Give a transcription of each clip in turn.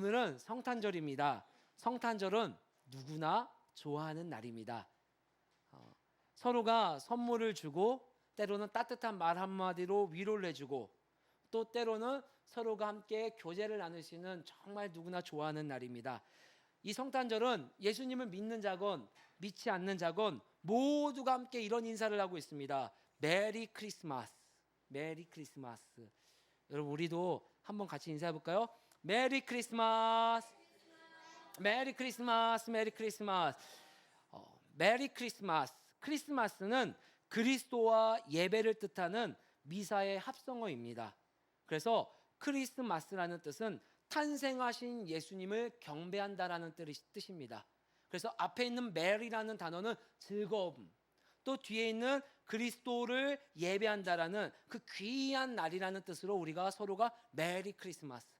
오늘은 성탄절입니다. 성탄절은 누구나 좋아하는 날입니다. 서로가 선물을 주고 때로는 따뜻한 말 한마디로 위로를 해주고 또 때로는 서로가 함께 교제를 나눌 수 있는 정말 누구나 좋아하는 날입니다. 이 성탄절은 예수님을 믿는 자건 믿지 않는 자건 모두가 함께 이런 인사를 하고 있습니다. 메리 크리스마스, 메리 크리스마스. 여러분 우리도 한번 같이 인사해 볼까요? 메리 크리스마스, 메리 크리스마스, 메리 크리스마스. 메리 크리스마스. 크리스마스는 그리스도와 예배를 뜻하는 미사의 합성어입니다. 그래서 크리스마스라는 뜻은 탄생하신 예수님을 경배한다라는 뜻입니다. 그래서 앞에 있는 메리라는 단어는 즐거움, 또 뒤에 있는 그리스도를 예배한다라는 그 귀한 날이라는 뜻으로 우리가 서로가 메리 크리스마스.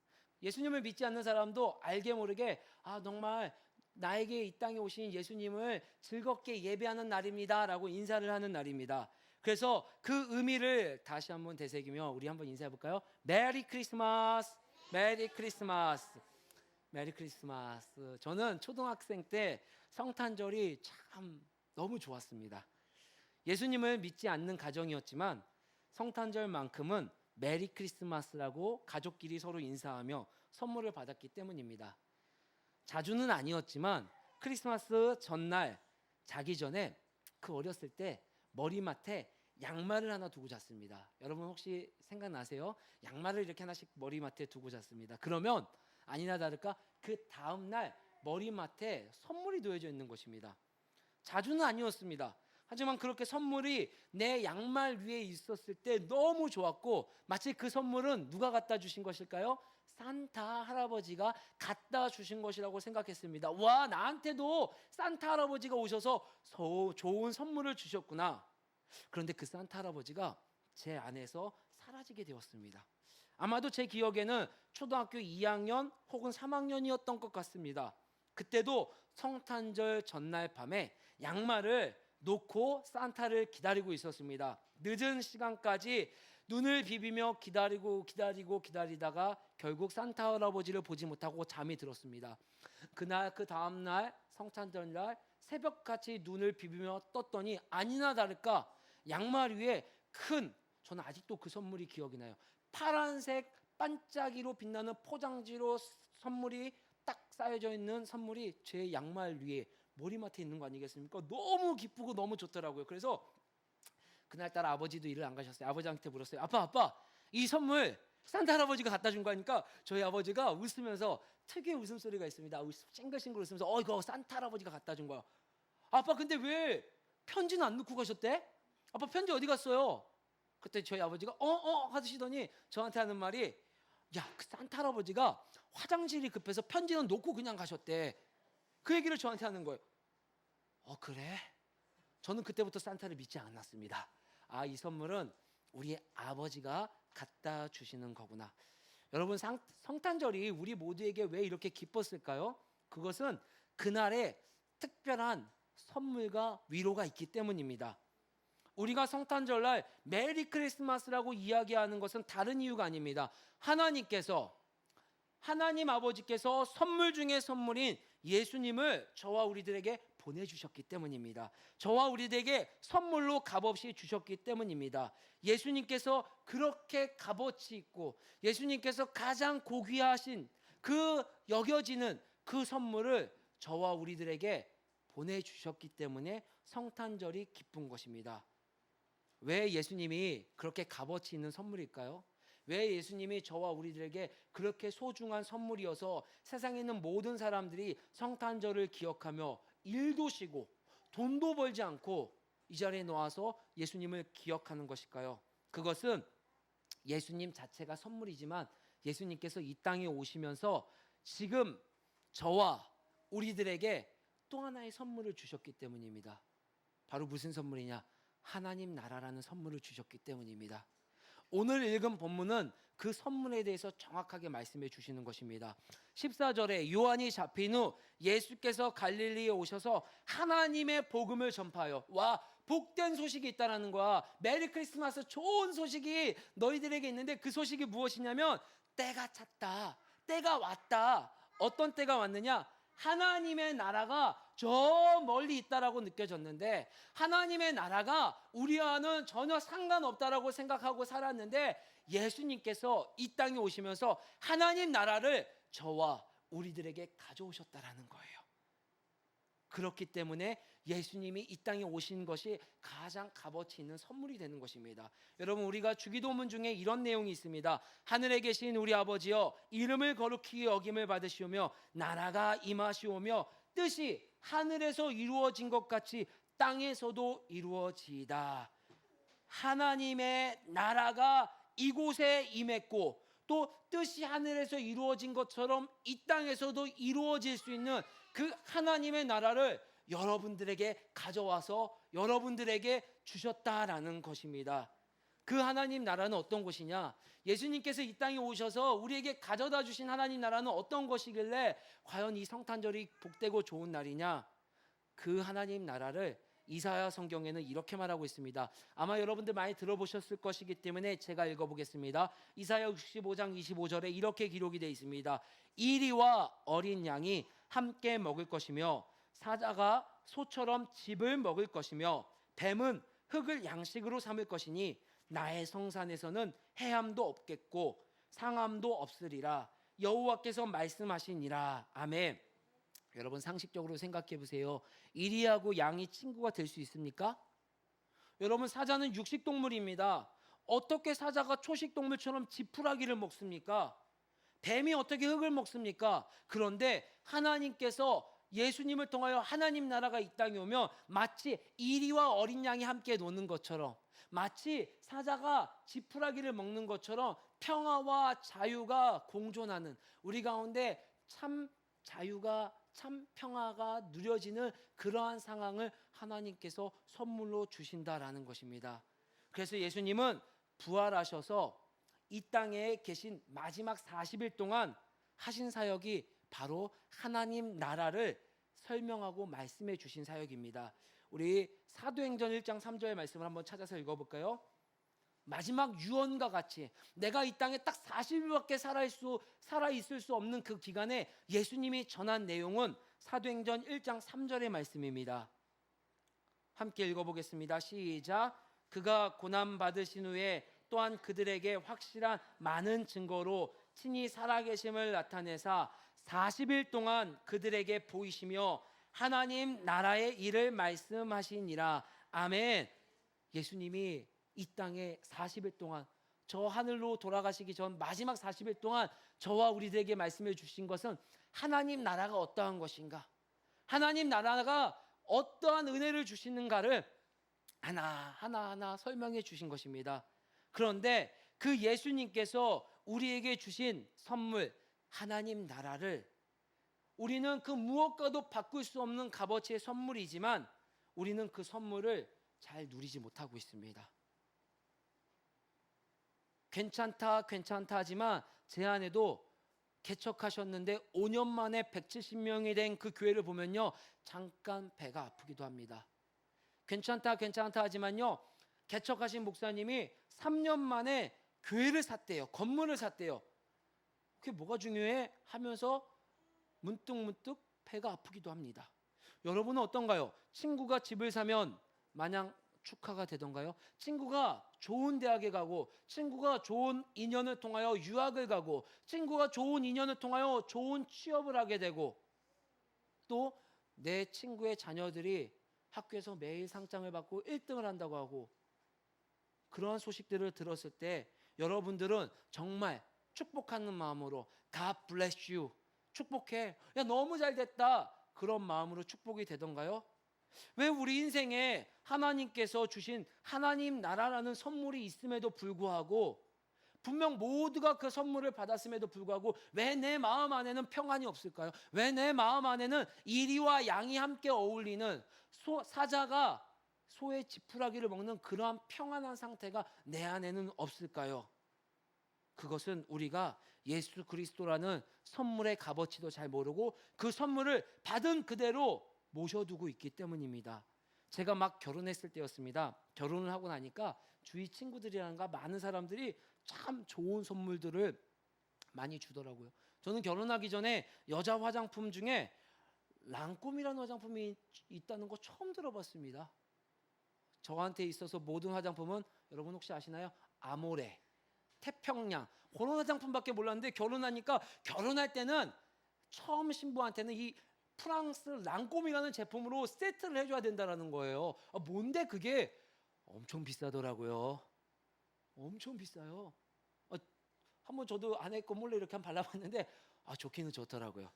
예수님을 믿지 않는 사람도 알게 모르게 정말 나에게 이 땅에 오신 예수님을 즐겁게 예배하는 날입니다 라고 인사를 하는 날입니다. 그래서 그 의미를 다시 한번 되새기며 우리 한번 인사해 볼까요? 메리 크리스마스, 메리 크리스마스, 메리 크리스마스. 저는 초등학생 때 성탄절이 참 너무 좋았습니다. 예수님을 믿지 않는 가정이었지만 성탄절만큼은 메리 크리스마스라고 가족끼리 서로 인사하며 선물을 받았기 때문입니다. 자주는 아니었지만 크리스마스 전날 자기 전에 그 어렸을 때 머리맡에 양말을 하나 두고 잤습니다. 여러분 혹시 생각나세요? 양말을 이렇게 하나씩 머리맡에 두고 잤습니다. 그러면 아니나 다를까 그 다음날 머리맡에 선물이 놓여져 있는 것입니다. 자주는 아니었습니다. 하지만 그렇게 선물이 내 양말 위에 있었을 때 너무 좋았고 마치 그 선물은 누가 갖다 주신 것일까요? 산타 할아버지가 갖다 주신 것이라고 생각했습니다. 와, 나한테도 산타 할아버지가 오셔서 좋은 선물을 주셨구나. 그런데 그 산타 할아버지가 제 안에서 사라지게 되었습니다. 아마도 제 기억에는 초등학교 2학년 혹은 3학년이었던 것 같습니다. 그때도 성탄절 전날 밤에 양말을 놓고 산타를 기다리고 있었습니다. 늦은 시간까지 눈을 비비며 기다리다가 결국 산타 할아버지를 보지 못하고 잠이 들었습니다. 그 다음날 성탄절날 새벽같이 눈을 비비며 떴더니 아니나 다를까 양말 위에 저는 아직도 그 선물이 기억이 나요. 파란색 반짝이로 빛나는 포장지로 선물이 딱 쌓여져 있는 선물이 제 양말 위에 머리맡에 있는 거 아니겠습니까? 너무 기쁘고 너무 좋더라고요. 그래서 그날따라 아버지도 일을 안 가셨어요. 아버지한테 물었어요. 아빠, 이 선물 산타 할아버지가 갖다 준 거니까 저희 아버지가 웃으면서 특유의 웃음소리가 있습니다. 싱글싱글 웃으면서 이거 산타 할아버지가 갖다 준 거야. 아빠 근데 왜 편지는 안 넣고 가셨대? 아빠 편지 어디 갔어요? 그때 저희 아버지가 하시더니 저한테 하는 말이 그 산타 할아버지가 화장실이 급해서 편지는 놓고 그냥 가셨대. 그 얘기를 저한테 하는 거예요. 그래? 저는 그때부터 산타를 믿지 않았습니다. 이 선물은 우리 아버지가 갖다 주시는 거구나. 여러분 성탄절이 우리 모두에게 왜 이렇게 기뻤을까요? 그것은 그날에 특별한 선물과 위로가 있기 때문입니다. 우리가 성탄절날 메리 크리스마스라고 이야기하는 것은 다른 이유가 아닙니다. 하나님 아버지께서 선물 중에 선물인 예수님을 저와 우리들에게 보내주셨기 때문입니다. 저와 우리들에게 선물로 값없이 주셨기 때문입니다. 예수님께서 그렇게 값어치 있고 예수님께서 가장 고귀하신 여겨지는 그 선물을 저와 우리들에게 보내주셨기 때문에 성탄절이 기쁜 것입니다. 왜 예수님이 그렇게 값어치 있는 선물일까요? 왜 예수님이 저와 우리들에게 그렇게 소중한 선물이어서 세상에 있는 모든 사람들이 성탄절을 기억하며 일도 쉬고 돈도 벌지 않고 이 자리에 놓아서 예수님을 기억하는 것일까요? 그것은 예수님 자체가 선물이지만 예수님께서 이 땅에 오시면서 지금 저와 우리들에게 또 하나의 선물을 주셨기 때문입니다. 바로 무슨 선물이냐? 하나님 나라라는 선물을 주셨기 때문입니다. 오늘 읽은 본문은 그 선물에 대해서 정확하게 말씀해 주시는 것입니다. 14절에 요한이 잡힌 후 예수께서 갈릴리에 오셔서 하나님의 복음을 전파하여 복된 소식이 있다라는 거야. 메리 크리스마스 좋은 소식이 너희들에게 있는데 그 소식이 무엇이냐면 때가 찼다, 때가 왔다. 어떤 때가 왔느냐? 하나님의 나라가 저 멀리 있다라고 느껴졌는데, 하나님의 나라가 우리와는 전혀 상관없다라고 생각하고 살았는데, 예수님께서 이 땅에 오시면서 하나님 나라를 저와 우리들에게 가져오셨다라는 거예요. 그렇기 때문에 예수님이 이 땅에 오신 것이 가장 값어치 있는 선물이 되는 것입니다. 여러분, 우리가 주기도문 중에 이런 내용이 있습니다. 하늘에 계신 우리 아버지여, 이름을 거룩히 여김을 받으시오며 나라가 임하시오며 뜻이 하늘에서 이루어진 것 같이 땅에서도 이루어지이다. 하나님의 나라가 이곳에 임했고, 또 뜻이 하늘에서 이루어진 것처럼 이 땅에서도 이루어질 수 있는 그 하나님의 나라를 여러분들에게 가져와서 여러분들에게 주셨다라는 것입니다. 그 하나님 나라는 어떤 것이냐? 예수님께서 이 땅에 오셔서 우리에게 가져다 주신 하나님 나라는 어떤 것이길래 과연 이 성탄절이 복되고 좋은 날이냐? 그 하나님 나라를 이사야 성경에는 이렇게 말하고 있습니다. 아마 여러분들 많이 들어보셨을 것이기 때문에 제가 읽어보겠습니다. 이사야 65장 25절에 이렇게 기록이 되어 있습니다. 이리와 어린 양이 함께 먹을 것이며 사자가 소처럼 즙을 먹을 것이며 뱀은 흙을 양식으로 삼을 것이니 나의 성산에서는 해함도 없겠고 상함도 없으리라. 여호와께서 말씀하시니라. 아멘. 여러분, 상식적으로 생각해 보세요. 이리하고 양이 친구가 될 수 있습니까? 여러분, 사자는 육식동물입니다. 어떻게 사자가 초식동물처럼 지푸라기를 먹습니까? 뱀이 어떻게 흙을 먹습니까? 그런데 하나님께서 예수님을 통하여 하나님 나라가 이 땅에 오면 마치 이리와 어린 양이 함께 노는 것처럼, 마치 사자가 지푸라기를 먹는 것처럼 평화와 자유가 공존하는, 우리 가운데 참 자유가, 참 평화가 누려지는 그러한 상황을 하나님께서 선물로 주신다라는 것입니다. 그래서 예수님은 부활하셔서 이 땅에 계신 마지막 40일 동안 하신 사역이 바로 하나님 나라를 설명하고 말씀해 주신 사역입니다. 우리 사도행전 1장 3절의 말씀을 한번 찾아서 읽어볼까요? 마지막 유언과 같이 내가 이 땅에 딱 40일밖에 살아있을 수 없는 그 기간에 예수님이 전한 내용은 사도행전 1장 3절의 말씀입니다. 함께 읽어보겠습니다. 시작. 그가 고난받으신 후에 또한 그들에게 확실한 많은 증거로 친히 살아계심을 나타내사 40일 동안 그들에게 보이시며 하나님 나라의 일을 말씀하시니라. 아멘. 예수님이 이 땅에 40일 동안, 저 하늘로 돌아가시기 전 마지막 40일 동안 저와 우리들에게 말씀해 주신 것은 하나님 나라가 어떠한 것인가, 하나님 나라가 어떠한 은혜를 주시는가를 하나하나 설명해 주신 것입니다. 그런데 그 예수님께서 우리에게 주신 선물 하나님 나라를 우리는 그 무엇과도 바꿀 수 없는 값어치의 선물이지만 우리는 그 선물을 잘 누리지 못하고 있습니다. 괜찮다 하지만 제 안에도 개척하셨는데 5년 만에 170명이 된 그 교회를 보면요, 잠깐 배가 아프기도 합니다. 괜찮다 하지만요, 개척하신 목사님이 3년 만에 교회를 샀대요. 건물을 샀대요. 그게 뭐가 중요해? 하면서 문득 배가 아프기도 합니다. 여러분은 어떤가요? 친구가 집을 사면 마냥 축하가 되던가요? 친구가 좋은 대학에 가고, 친구가 좋은 인연을 통하여 유학을 가고, 친구가 좋은 인연을 통하여 좋은 취업을 하게 되고, 또 내 친구의 자녀들이 학교에서 매일 상장을 받고 1등을 한다고 하고, 그러한 소식들을 들었을 때 여러분들은 정말 축복하는 마음으로 God bless you, 축복해, 야 너무 잘 됐다, 그런 마음으로 축복이 되던가요? 왜 우리 인생에 하나님께서 주신 하나님 나라라는 선물이 있음에도 불구하고, 분명 모두가 그 선물을 받았음에도 불구하고 왜 내 마음 안에는 평안이 없을까요? 왜 내 마음 안에는 이리와 양이 함께 어울리는 사자가 소의 지푸라기를 먹는 그러한 평안한 상태가 내 안에는 없을까요? 그것은 우리가 예수 그리스도라는 선물의 값어치도 잘 모르고 그 선물을 받은 그대로 모셔두고 있기 때문입니다. 제가 막 결혼했을 때였습니다. 결혼을 하고 나니까 주위 친구들이란가 많은 사람들이 참 좋은 선물들을 많이 주더라고요. 저는 결혼하기 전에 여자 화장품 중에 랑콤이라는 화장품이 있다는 거 처음 들어봤습니다. 저한테 있어서 모든 화장품은 여러분 혹시 아시나요? 아모레, 태평양 그런 화장품밖에 몰랐는데 결혼하니까 결혼할 때는 처음 신부한테는 이 프랑스 랑콤이라는 제품으로 세트를 해줘야 된다는 거예요. 뭔데 그게 엄청 비싸더라고요. 엄청 비싸요. 한번 저도 아내 거 몰래 이렇게 한번 발라봤는데 좋기는 좋더라고요.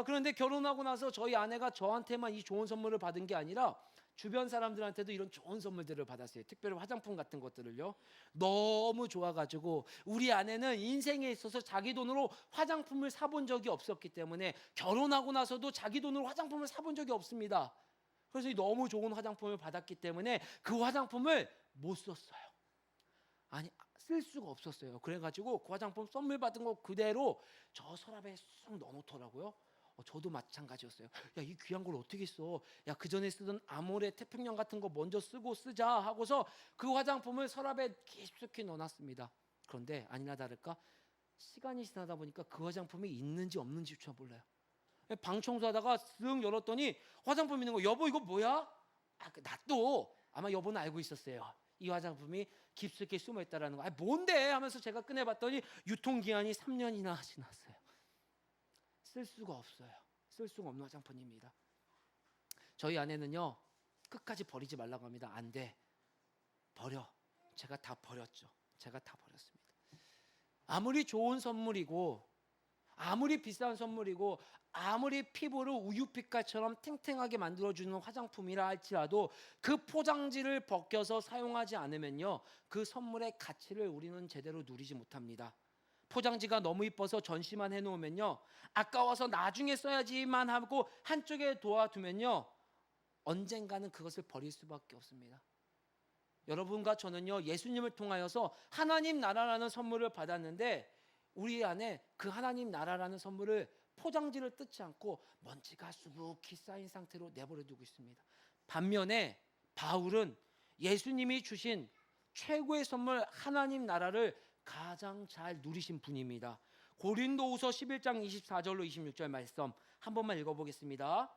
그런데 결혼하고 나서 저희 아내가 저한테만 이 좋은 선물을 받은 게 아니라 주변 사람들한테도 이런 좋은 선물들을 받았어요. 특별히 화장품 같은 것들을요. 너무 좋아가지고 우리 아내는 인생에 있어서 자기 돈으로 화장품을 사본 적이 없었기 때문에 결혼하고 나서도 자기 돈으로 화장품을 사본 적이 없습니다. 그래서 너무 좋은 화장품을 받았기 때문에 그 화장품을 못 썼어요. 아니 쓸 수가 없었어요. 그래가지고 그 화장품 선물 받은 거 그대로 저 서랍에 쑥 넣어놓더라고요. 저도 마찬가지였어요. 야, 이 귀한 걸 어떻게 써? 야, 그 전에 쓰던 아모레 태평양 같은 거 먼저 쓰자 하고서 그 화장품을 서랍에 깊숙이 넣어놨습니다. 그런데 아니나 다를까 시간이 지나다 보니까 그 화장품이 있는지 없는지조차 몰라요. 방 청소하다가 쓱 열었더니 화장품 있는 거. 여보 이거 뭐야? 나 아마 여보는 알고 있었어요. 이 화장품이 깊숙이 숨어있다라는 거. 뭔데? 하면서 제가 꺼내봤더니 유통기한이 3년이나 지났어요. 쓸 수가 없어요. 쓸 수가 없는 화장품입니다. 저희 아내는요 끝까지 버리지 말라고 합니다. 안 돼, 버려. 제가 다 버렸죠. 제가 다 버렸습니다. 아무리 좋은 선물이고 아무리 비싼 선물이고 아무리 피부를 우유빛깔처럼 탱탱하게 만들어주는 화장품이라 할지라도 그 포장지를 벗겨서 사용하지 않으면요 그 선물의 가치를 우리는 제대로 누리지 못합니다. 포장지가 너무 이뻐서 전시만 해놓으면요 아까워서 나중에 써야지만 하고 한쪽에 놓아두면요 언젠가는 그것을 버릴 수밖에 없습니다. 여러분과 저는요 예수님을 통하여서 하나님 나라라는 선물을 받았는데 우리 안에 그 하나님 나라라는 선물을 포장지를 뜯지 않고 먼지가 수북히 쌓인 상태로 내버려 두고 있습니다. 반면에 바울은 예수님이 주신 최고의 선물 하나님 나라를 가장 잘 누리신 분입니다. 고린도후서 11장 24절로 26절 말씀 한 번만 읽어보겠습니다.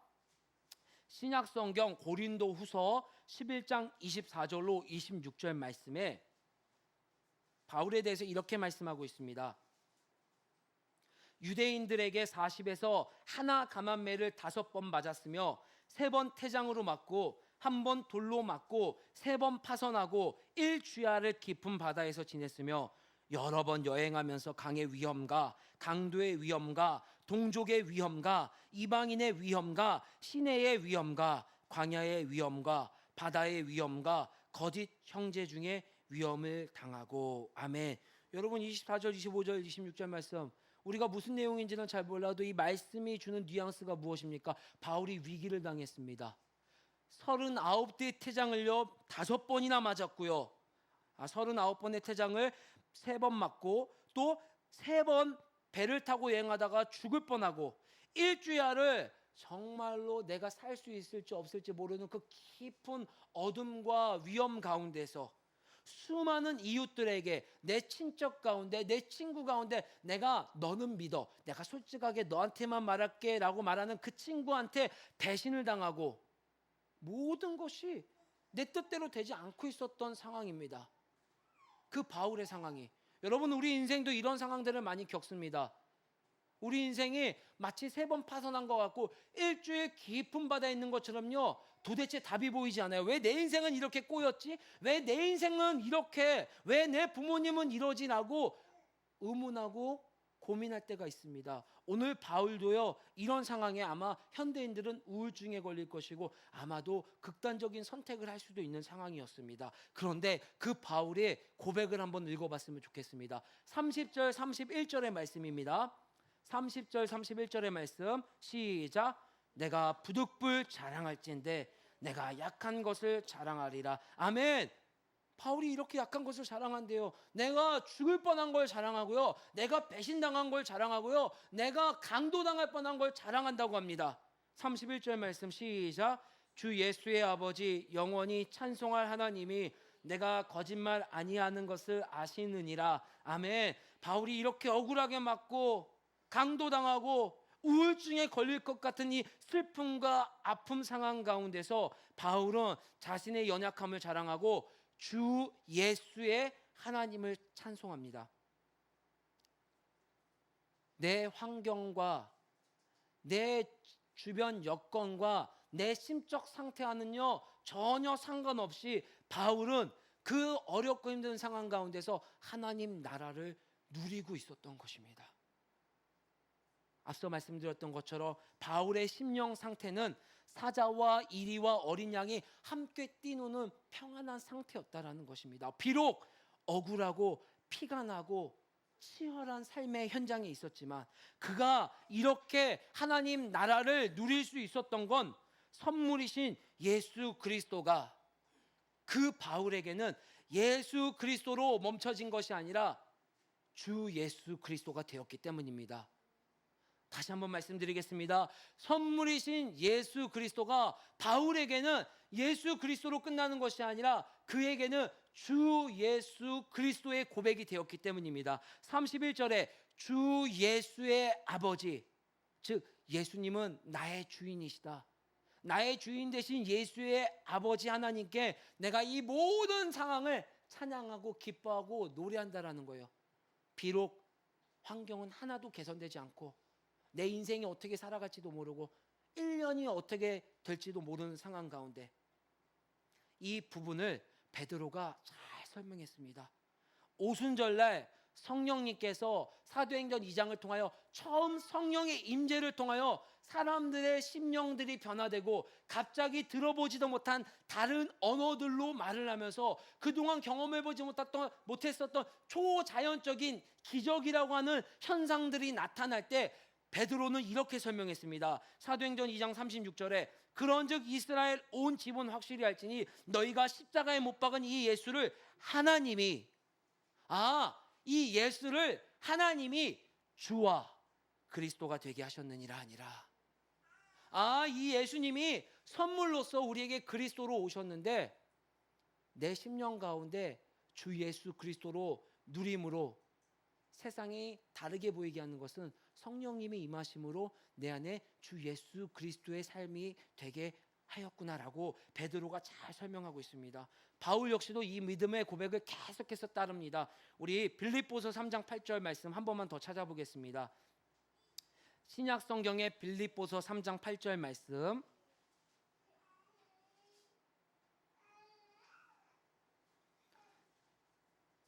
신약성경 고린도후서 11장 24절로 26절 말씀에 바울에 대해서 이렇게 말씀하고 있습니다. 유대인들에게 40에서 하나 감한매를 5번 맞았으며 3번 태장으로 맞고 1번 돌로 맞고 3번 파선하고 1주야를 깊은 바다에서 지냈으며 여러 번 여행하면서 강의 위험과 강도의 위험과 동족의 위험과 이방인의 위험과 시내의 위험과 광야의 위험과 바다의 위험과 거짓 형제 중에 위험을 당하고. 아멘. 여러분 24절 25절 26절 말씀 우리가 무슨 내용인지는 잘 몰라도 이 말씀이 주는 뉘앙스가 무엇입니까? 바울이 위기를 당했습니다. 39대의 태장을요 5번이나 맞았고요 39번의 태장을 3번 맞고 또 3번 배를 타고 여행하다가 죽을 뻔하고 1주야를 정말로 내가 살 수 있을지 없을지 모르는 그 깊은 어둠과 위험 가운데서 수많은 이웃들에게 내 친척 가운데 내 친구 가운데 내가 너는 믿어 내가 솔직하게 너한테만 말할게 라고 말하는 그 친구한테 배신을 당하고 모든 것이 내 뜻대로 되지 않고 있었던 상황입니다. 그 바울의 상황이 여러분 우리 인생도 이런 상황들을 많이 겪습니다. 우리 인생이 마치 3번 파선한 것 같고 일주일 깊은 바다에 있는 것처럼요 도대체 답이 보이지 않아요. 왜 내 인생은 이렇게 꼬였지? 왜 내 인생은 이렇게 왜 내 부모님은 이러지? 라고 의문하고 고민할 때가 있습니다. 오늘 바울도요 이런 상황에 아마 현대인들은 우울증에 걸릴 것이고 아마도 극단적인 선택을 할 수도 있는 상황이었습니다. 그런데 그 바울의 고백을 한번 읽어봤으면 좋겠습니다. 30절 31절의 말씀입니다. 30절 31절의 말씀 시작. 내가 부득불 자랑할진대 내가 약한 것을 자랑하리라. 아멘. 바울이 이렇게 약한 것을 자랑한대요. 내가 죽을 뻔한 걸 자랑하고요 내가 배신당한 걸 자랑하고요 내가 강도당할 뻔한 걸 자랑한다고 합니다. 31절 말씀 시작. 주 예수의 아버지 영원히 찬송할 하나님이 내가 거짓말 아니하는 것을 아시느니라. 아멘. 바울이 이렇게 억울하게 맞고 강도당하고 우울증에 걸릴 것 같은 이 슬픔과 아픔 상황 가운데서 바울은 자신의 연약함을 자랑하고 주 예수의 하나님을 찬송합니다. 내 환경과 내 주변 여건과 내 심적 상태와는요 전혀 상관없이 바울은 그 어렵고 힘든 상황 가운데서 하나님 나라를 누리고 있었던 것입니다. 앞서 말씀드렸던 것처럼 바울의 심령 상태는 사자와 이리와 어린 양이 함께 뛰노는 평안한 상태였다라는 것입니다. 비록 억울하고 피가 나고 치열한 삶의 현장에 있었지만 그가 이렇게 하나님 나라를 누릴 수 있었던 건 선물이신 예수 그리스도가 그 바울에게는 예수 그리스도로 멈춰진 것이 아니라 주 예수 그리스도가 되었기 때문입니다. 다시 한번 말씀드리겠습니다. 선물이신 예수 그리스도가 바울에게는 예수 그리스도로 끝나는 것이 아니라 그에게는 주 예수 그리스도의 고백이 되었기 때문입니다. 31절에 주 예수의 아버지, 즉 예수님은 나의 주인이시다. 나의 주인 되신 예수의 아버지 하나님께 내가 이 모든 상황을 찬양하고 기뻐하고 노래한다라는 거예요. 비록 환경은 하나도 개선되지 않고 내 인생이 어떻게 살아갈지도 모르고 1년이 어떻게 될지도 모르는 상황 가운데 이 부분을 베드로가 잘 설명했습니다. 오순절날 성령님께서 사도행전 2장을 통하여 처음 성령의 임재를 통하여 사람들의 심령들이 변화되고 갑자기 들어보지도 못한 다른 언어들로 말을 하면서 그동안 경험해보지 못했었던 초자연적인 기적이라고 하는 현상들이 나타날 때 베드로는 이렇게 설명했습니다. 사도행전 2장 36절에 그런즉 이스라엘 온 집은 확실히 알지니 너희가 십자가에 못 박은 이 예수를 하나님이 이 예수를 하나님이 주와 그리스도가 되게 하셨느니라 하니라. 이 예수님이 선물로서 우리에게 그리스도로 오셨는데 내 심령 가운데 주 예수 그리스도로 누림으로 세상이 다르게 보이게 하는 것은 성령님이 임하심으로 내 안에 주 예수 그리스도의 삶이 되게 하였구나라고 베드로가 잘 설명하고 있습니다. 바울 역시도 이 믿음의 고백을 계속해서 따릅니다. 우리 빌립보서 3장 8절 말씀 한 번만 더 찾아보겠습니다. 신약 성경의 빌립보서 3장 8절 말씀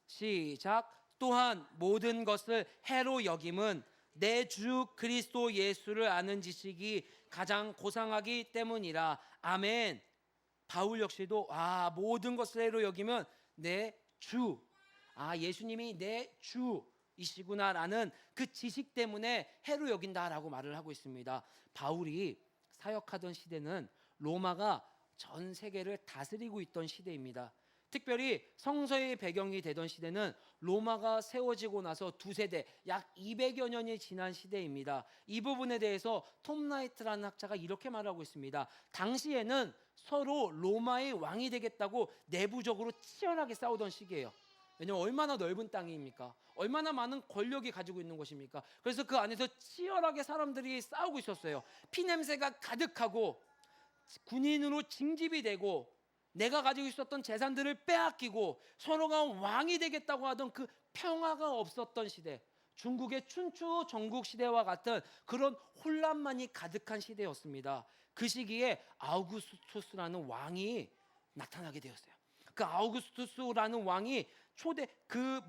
시작. 또한 모든 것을 해로 여김은 내 주 그리스도 예수를 아는 지식이 가장 고상하기 때문이라. 아멘. 바울 역시도 모든 것을 해로 여기면 내 주, 예수님이 내 주이시구나라는 그 지식 때문에 해로 여긴다라고 말을 하고 있습니다. 바울이 사역하던 시대는 로마가 전 세계를 다스리고 있던 시대입니다. 특별히 성서의 배경이 되던 시대는 로마가 세워지고 나서 두 세대 약 200여 년이 지난 시대입니다. 이 부분에 대해서 톰 라이트라는 학자가 이렇게 말하고 있습니다. 당시에는 서로 로마의 왕이 되겠다고 내부적으로 치열하게 싸우던 시기예요. 왜냐하면 얼마나 넓은 땅입니까? 얼마나 많은 권력이 가지고 있는 것입니까? 그래서 그 안에서 치열하게 사람들이 싸우고 있었어요. 피냄새가 가득하고 군인으로 징집이 되고 내가 가지고 있었던 재산들을 빼앗기고 서로가 왕이 되겠다고 하던 그 평화가 없었던 시대, 중국의 춘추 전국 시대와 같은 그런 혼란만이 가득한 시대였습니다. 그 시기에 아우구스투스라는 왕이 나타나게 되었어요. 그 아우구스투스라는 왕이 그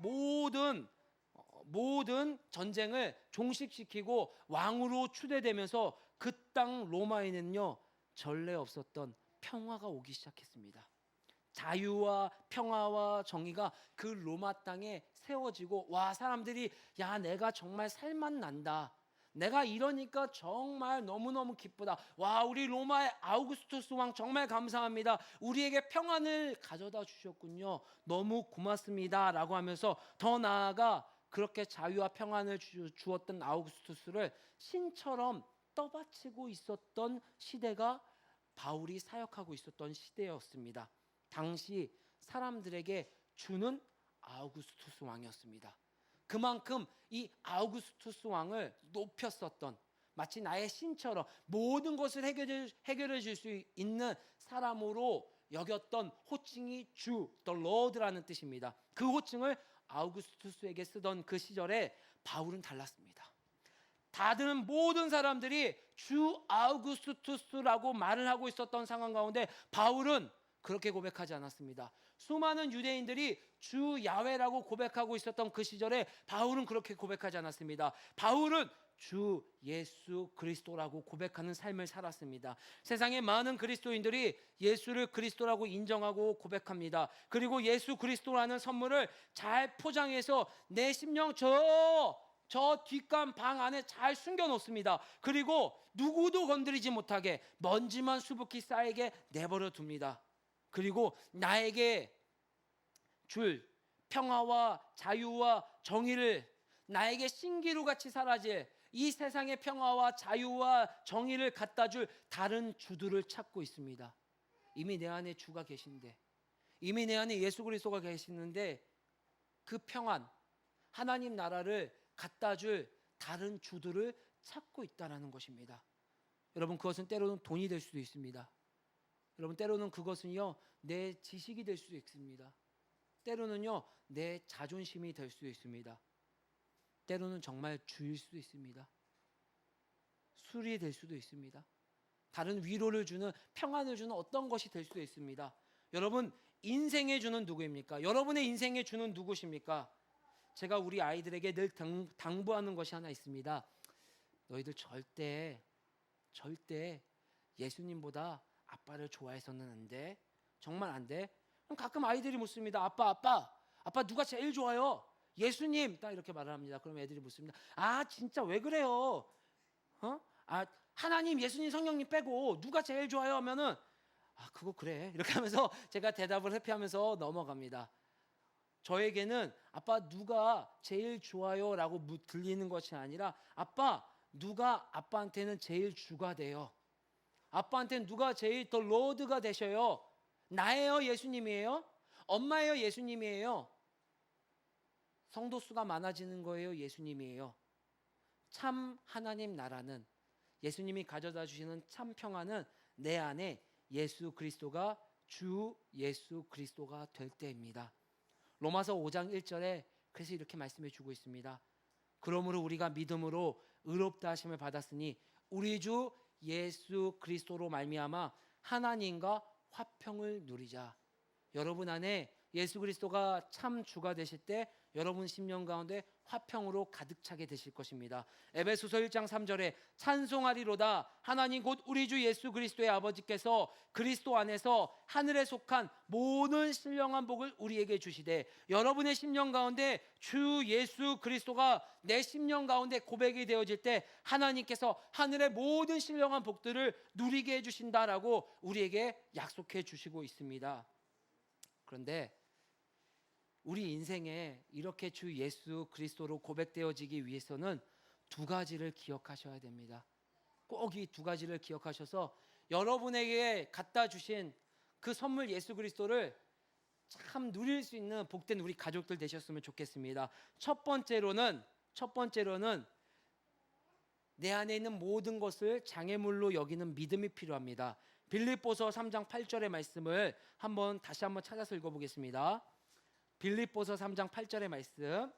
모든 전쟁을 종식시키고 왕으로 추대되면서 그 땅 로마에는요 전례 없었던 평화가 오기 시작했습니다. 자유와 평화와 정의가 그 로마 땅에 세워지고 사람들이 내가 정말 살맛 난다. 내가 이러니까 정말 너무너무 기쁘다. 우리 로마의 아우구스투스 왕 정말 감사합니다. 우리에게 평안을 가져다 주셨군요. 너무 고맙습니다. 라고 하면서 더 나아가 그렇게 자유와 평안을 주었던 아우구스투스를 신처럼 떠받치고 있었던 시대가 바울이 사역하고 있었던 시대였습니다. 당시 사람들에게 주는 아우구스투스 왕이었습니다. 그만큼 이 아우구스투스 왕을 높였었던, 마치 나의 신처럼 모든 것을 해결해 줄 수 있는 사람으로 여겼던 호칭이 주, the Lord라는 뜻입니다. 그 호칭을 아우구스투스에게 쓰던 그 시절에 바울은 달랐습니다. 다들 모든 사람들이 주 아우구스투스라고 말을 하고 있었던 상황 가운데 바울은 그렇게 고백하지 않았습니다. 수많은 유대인들이 주 야훼라고 고백하고 있었던 그 시절에 바울은 그렇게 고백하지 않았습니다. 바울은 주 예수 그리스도라고 고백하는 삶을 살았습니다. 세상의 많은 그리스도인들이 예수를 그리스도라고 인정하고 고백합니다. 그리고 예수 그리스도라는 선물을 잘 포장해서 내 심령 저 뒷간 방 안에 잘 숨겨 놓습니다. 그리고 누구도 건드리지 못하게 먼지만 수북히 쌓이게 내버려 둡니다. 그리고 나에게 줄 평화와 자유와 정의를, 나에게 신기루 같이 사라질 이 세상의 평화와 자유와 정의를 갖다 줄 다른 주들을 찾고 있습니다. 이미 내 안에 주가 계신데, 이미 내 안에 예수 그리스도가 계시는데 그 평안, 하나님 나라를 갖다 줄 다른 주들을 찾고 있다는 것입니다. 여러분, 그것은 때로는 돈이 될 수도 있습니다. 여러분, 때로는 그것은요 내 지식이 될 수도 있습니다. 때로는요 내 자존심이 될 수도 있습니다. 때로는 정말 주일 수도 있습니다. 술이 될 수도 있습니다. 다른 위로를 주는, 평안을 주는 어떤 것이 될 수도 있습니다. 여러분, 인생의 주는 누구입니까? 여러분의 인생의 주는 누구십니까? 제가 우리 아이들에게 늘 당부하는 것이 하나 있습니다. 너희들 절대 예수님보다 아빠를 좋아해서는 안 돼. 정말 안 돼. 가끔 아이들이 묻습니다. 아빠 누가 제일 좋아요? 예수님. 딱 이렇게 말을 합니다. 그럼 애들이 묻습니다. 아, 진짜 왜 그래요? 하나님, 예수님, 성령님 빼고 누가 제일 좋아요? 하면은 그거 그래. 이렇게 하면서 제가 대답을 회피하면서 넘어갑니다. 저에게는 아빠 누가 제일 좋아요? 라고 들리는 것이 아니라 아빠 누가 아빠한테는 제일 주가 돼요? 아빠한테는 누가 제일 더 로드가 되셔요? 나예요? 예수님이에요? 엄마예요? 예수님이에요? 성도 수가 많아지는 거예요? 예수님이에요? 참 하나님 나라는, 예수님이 가져다 주시는 참 평안은 내 안에 예수 그리스도가 주 예수 그리스도가 될 때입니다. 로마서 5장 1절에 그래서 이렇게 말씀해 주고 있습니다. 그러므로 우리가 믿음으로 의롭다 하심을 받았으니 우리 주 예수 그리스도로 말미암아 하나님과 화평을 누리자. 여러분 안에 예수 그리스도가 참 주가 되실 때 여러분 심령 가운데 화평으로 가득 차게 되실 것입니다. 에베소서 1장 3절에 찬송하리로다 하나님 곧 우리 주 예수 그리스도의 아버지께서 그리스도 안에서 하늘에 속한 모든 신령한 복을 우리에게 주시되, 여러분의 심령 가운데 주 예수 그리스도가 내 심령 가운데 고백이 되어질 때 하나님께서 하늘의 모든 신령한 복들을 누리게 해주신다라고 우리에게 약속해 주시고 있습니다. 그런데 우리 인생에 이렇게 주 예수 그리스도로 고백되어지기 위해서는 두 가지를 기억하셔야 됩니다. 꼭 이 두 가지를 기억하셔서 여러분에게 갖다 주신 그 선물 예수 그리스도를 참 누릴 수 있는 복된 우리 가족들 되셨으면 좋겠습니다. 첫 번째로는 내 안에 있는 모든 것을 장애물로 여기는 믿음이 필요합니다. 빌립보서 3장 8절의 말씀을 다시 한번 찾아서 읽어보겠습니다. 빌립보서 3장 8절의 말씀.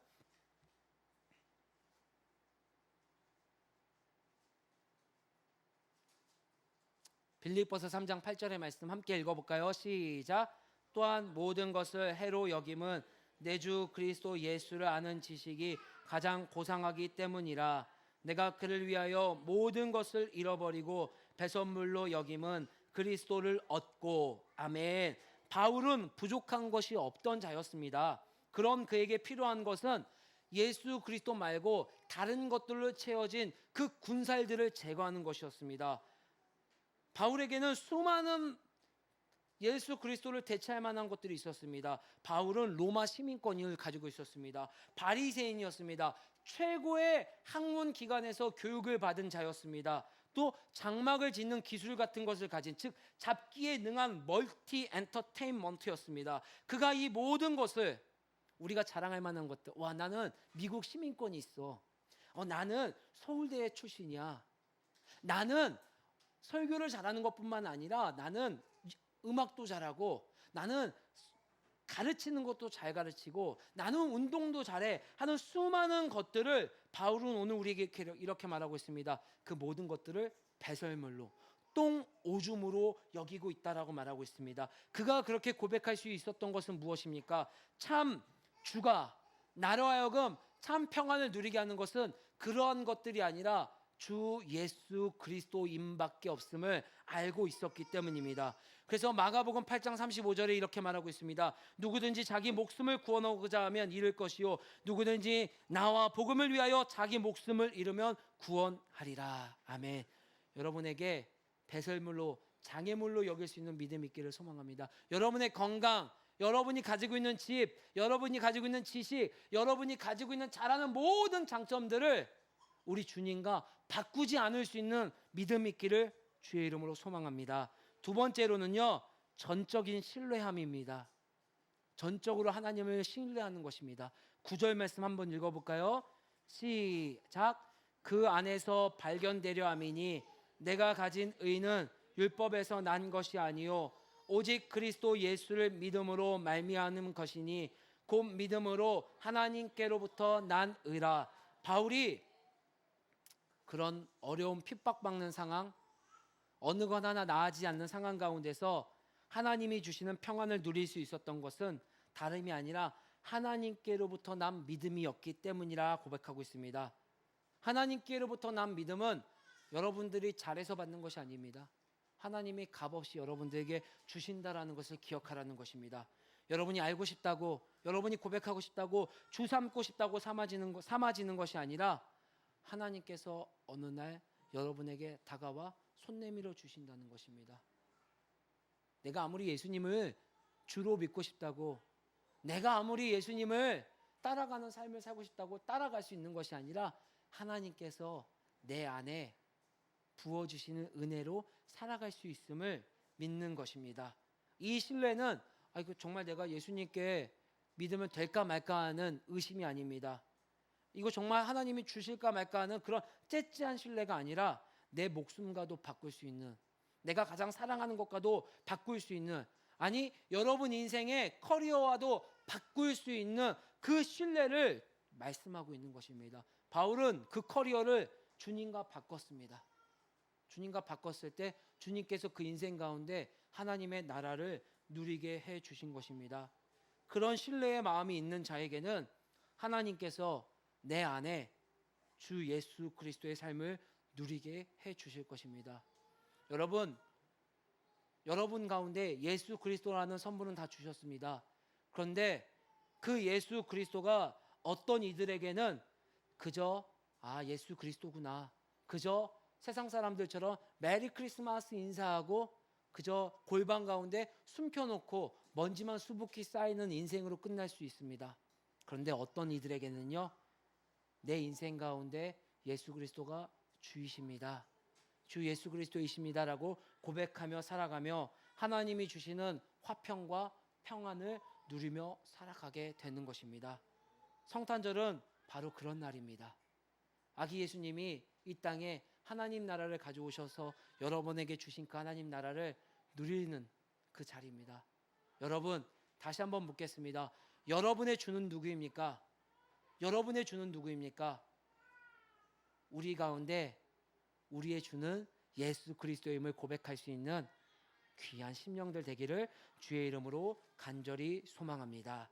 빌립보서 3장 8절의 말씀 함께 읽어볼까요? 시작. 또한 모든 것을 해로 여김은 내 주 그리스도 예수를 아는 지식이 가장 고상하기 때문이라. 내가 그를 위하여 모든 것을 잃어버리고 배설물로 여김은 그리스도를 얻고. 아멘. 바울은 부족한 것이 없던 자였습니다. 그런 그에게 필요한 것은 예수 그리스도 말고 다른 것들로 채워진 그 군살들을 제거하는 것이었습니다. 바울에게는 수많은 예수 그리스도를 대체할 만한 것들이 있었습니다. 바울은 로마 시민권을 가지고 있었습니다. 바리새인이었습니다. 최고의 학문 기관에서 교육을 받은 자였습니다. 또 장막을 짓는 기술 같은 것을 가진, 즉 잡기에 능한 멀티 엔터테인먼트였습니다. 그가 이 모든 것을 우리가 자랑할 만한 것들. 와, 나는 미국 시민권이 있어. 나는 서울대 출신이야. 나는 설교를 잘하는 것뿐만 아니라 나는 음악도 잘하고 나는 가르치는 것도 잘 가르치고 나는 운동도 잘해 하는 수많은 것들을 바울은 오늘 우리에게 이렇게 말하고 있습니다. 그 모든 것들을 배설물로 똥 오줌으로 여기고 있다라고 말하고 있습니다. 그가 그렇게 고백할 수 있었던 것은 무엇입니까? 참 주가 나로 하여금 참 평안을 누리게 하는 것은 그러한 것들이 아니라 주 예수 그리스도인밖에 없음을 알고 있었기 때문입니다. 그래서 마가복음 8장 35절에 이렇게 말하고 있습니다. 누구든지 자기 목숨을 구원하고자 하면 잃을 것이요 누구든지 나와 복음을 위하여 자기 목숨을 잃으면 구원하리라. 아멘. 여러분에게 배설물로 장애물로 여길 수 있는 믿음 있기를 소망합니다. 여러분의 건강, 여러분이 가지고 있는 집, 여러분이 가지고 있는 지식, 여러분이 가지고 있는 잘하는 모든 장점들을 우리 주님과 바꾸지 않을 수 있는 믿음 있기를 주의 이름으로 소망합니다. 두 번째로는요, 전적인 신뢰함입니다. 전적으로 하나님을 신뢰하는 것입니다. 9절 말씀 한번 읽어볼까요? 시작. 그 안에서 발견되려 함이니 내가 가진 의는 율법에서 난 것이 아니요 오직 그리스도 예수를 믿음으로 말미암는 것이니 곧 믿음으로 하나님께로부터 난 의라. 바울이 그런 어려운 핍박받는 상황, 어느 것 하나 나아지지 않는 상황 가운데서 하나님이 주시는 평안을 누릴 수 있었던 것은 다름이 아니라 하나님께로부터 난 믿음이었기 때문이라 고백하고 있습니다. 하나님께로부터 난 믿음은 여러분들이 잘해서 받는 것이 아닙니다. 하나님이 값없이 여러분들에게 주신다라는 것을 기억하라는 것입니다. 여러분이 알고 싶다고, 여러분이 고백하고 싶다고, 주 삼고 싶다고 삼아지는 것이 아니라 하나님께서 어느 날 여러분에게 다가와 손 내밀어 주신다는 것입니다. 내가 아무리 예수님을 주로 믿고 싶다고, 내가 아무리 예수님을 따라가는 삶을 살고 싶다고 따라갈 수 있는 것이 아니라 하나님께서 내 안에 부어주시는 은혜로 살아갈 수 있음을 믿는 것입니다. 이 신뢰는 이거 정말 내가 예수님께 믿으면 될까 말까 하는 의심이 아닙니다. 이거 정말 하나님이 주실까 말까 하는 그런 째째한 신뢰가 아니라 내 목숨과도 바꿀 수 있는, 내가 가장 사랑하는 것과도 바꿀 수 있는, 아니 여러분 인생의 커리어와도 바꿀 수 있는 그 신뢰를 말씀하고 있는 것입니다. 바울은 그 커리어를 주님과 바꿨습니다. 주님과 바꿨을 때 주님께서 그 인생 가운데 하나님의 나라를 누리게 해 주신 것입니다. 그런 신뢰의 마음이 있는 자에게는 하나님께서 내 안에 주 예수 그리스도의 삶을 누리게 해 주실 것입니다. 여러분 가운데 예수 그리스도라는 선물은 다 주셨습니다. 그런데 그 예수 그리스도가 어떤 이들에게는 그저 예수 그리스도구나, 그저 세상 사람들처럼 메리 크리스마스 인사하고 그저 골방 가운데 숨겨놓고 먼지만 수북히 쌓이는 인생으로 끝날 수 있습니다. 그런데 어떤 이들에게는요, 내 인생 가운데 예수 그리스도가 주이십니다, 주 예수 그리스도이십니다라고 고백하며 살아가며 하나님이 주시는 화평과 평안을 누리며 살아가게 되는 것입니다. 성탄절은 바로 그런 날입니다. 아기 예수님이 이 땅에 하나님 나라를 가져오셔서 여러분에게 주신 그 하나님 나라를 누리는 그 자리입니다. 여러분, 다시 한번 묻겠습니다. 여러분의 주는 누구입니까? 여러분의 주는 누구입니까? 우리 가운데 우리의 주는 예수 그리스도임을 고백할 수 있는 귀한 심령들 되기를 주의 이름으로 간절히 소망합니다.